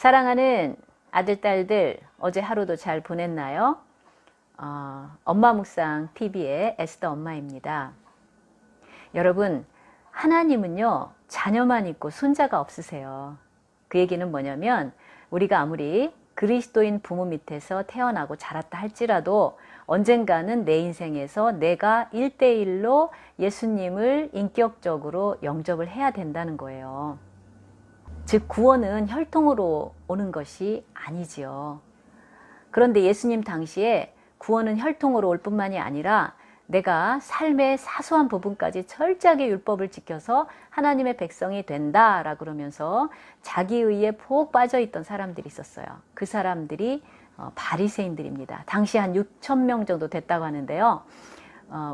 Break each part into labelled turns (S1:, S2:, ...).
S1: 사랑하는 아들, 딸들, 어제 하루도 잘 보냈나요? 엄마 묵상 TV의 에스더 엄마입니다. 여러분, 하나님은요, 자녀만 있고 손자가 없으세요. 그 얘기는 뭐냐면, 우리가 아무리 그리스도인 부모 밑에서 태어나고 자랐다 할지라도 언젠가는 내 인생에서 내가 1대1로 예수님을 인격적으로 영접을 해야 된다는 거예요. 즉 구원은 혈통으로 오는 것이 아니지요. 그런데 예수님 당시에 구원은 혈통으로 올 뿐만이 아니라 내가 삶의 사소한 부분까지 철저하게 율법을 지켜서 하나님의 백성이 된다라 그러면서 자기의에 푹 빠져있던 사람들이 있었어요. 그 사람들이 바리새인들입니다. 당시 한 6천 명 정도 됐다고 하는데요.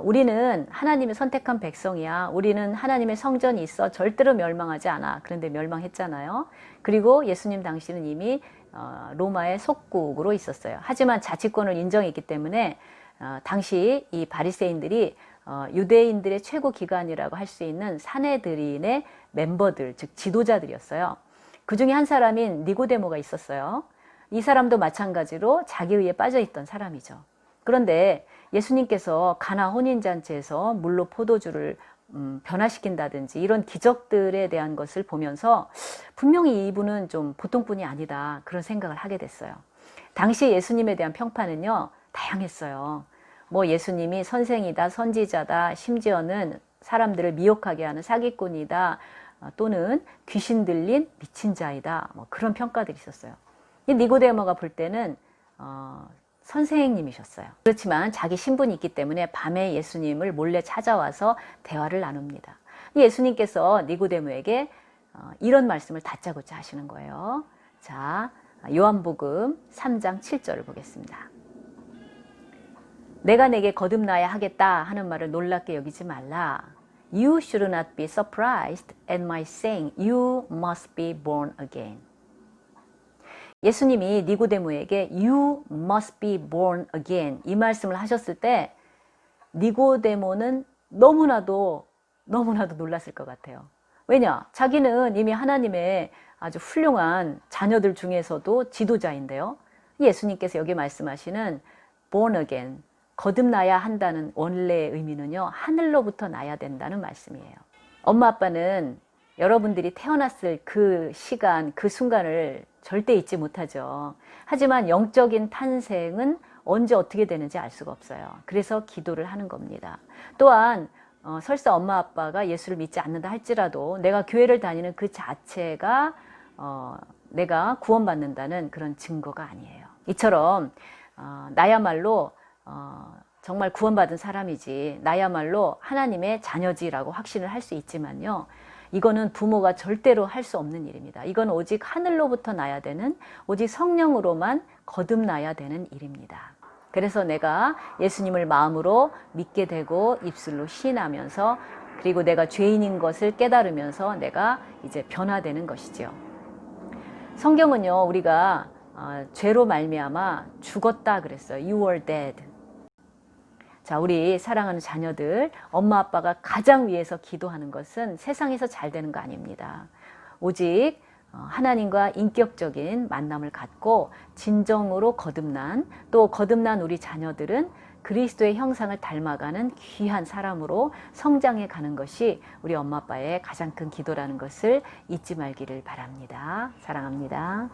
S1: 우리는 하나님의 선택한 백성이야. 우리는 하나님의 성전이 있어 절대로 멸망하지 않아. 그런데 멸망했잖아요. 그리고 예수님 당시는 이미 로마의 속국으로 있었어요. 하지만 자치권을 인정했기 때문에 당시 이 바리새인들이 유대인들의 최고 기관이라고 할 수 있는 사내들인의 멤버들, 즉 지도자들이었어요. 그 중에 한 사람인 니고데모가 있었어요. 이 사람도 마찬가지로 자기의에 빠져있던 사람이죠. 그런데 예수님께서 가나 혼인잔치에서 물로 포도주를 변화시킨다든지 이런 기적들에 대한 것을 보면서 분명히 이분은 좀 보통 분이 아니다 그런 생각을 하게 됐어요. 당시 예수님에 대한 평판은요 다양했어요. 뭐 예수님이 선생이다, 선지자다, 심지어는 사람들을 미혹하게 하는 사기꾼이다, 또는 귀신 들린 미친 자이다, 뭐 그런 평가들이 있었어요. 이 니고데모가 볼 때는 선생님이셨어요. 그렇지만 자기 신분이 있기 때문에 밤에 예수님을 몰래 찾아와서 대화를 나눕니다. 예수님께서 니고데모에게 이런 말씀을 다짜고짜 하시는 거예요. 자, 요한복음 3장 7절을 보겠습니다. 내가 내게 거듭나야 하겠다 하는 말을 놀랍게 여기지 말라. You should not be surprised at my saying you must be born again. 예수님이 니고데모에게 You must be born again 이 말씀을 하셨을 때 니고데모는 너무나도 놀랐을 것 같아요. 왜냐? 자기는 이미 하나님의 아주 훌륭한 자녀들 중에서도 지도자인데요. 예수님께서 여기 말씀하시는 born again, 거듭나야 한다는 원래의 의미는요, 하늘로부터 나야 된다는 말씀이에요. 엄마 아빠는 여러분들이 태어났을 그 시간, 그 순간을 절대 잊지 못하죠. 하지만 영적인 탄생은 언제 어떻게 되는지 알 수가 없어요. 그래서 기도를 하는 겁니다. 또한 설사 엄마 아빠가 예수를 믿지 않는다 할지라도 내가 교회를 다니는 그 자체가 내가 구원받는다는 그런 증거가 아니에요. 이처럼 나야말로 정말 구원받은 사람이지, 나야말로 하나님의 자녀지라고 확신을 할 수 있지만요, 이거는 부모가 절대로 할 수 없는 일입니다. 이건 오직 하늘로부터 나야 되는, 오직 성령으로만 거듭나야 되는 일입니다. 그래서 내가 예수님을 마음으로 믿게 되고 입술로 시인하면서, 그리고 내가 죄인인 것을 깨달으면서 내가 이제 변화되는 것이죠. 성경은요, 우리가 죄로 말미암아 죽었다 그랬어요. You were dead. 자, 우리 사랑하는 자녀들, 엄마 아빠가 가장 위해서 기도하는 것은 세상에서 잘 되는 거 아닙니다. 오직 하나님과 인격적인 만남을 갖고 진정으로 거듭난, 또 거듭난 우리 자녀들은 그리스도의 형상을 닮아가는 귀한 사람으로 성장해 가는 것이 우리 엄마 아빠의 가장 큰 기도라는 것을 잊지 말기를 바랍니다. 사랑합니다.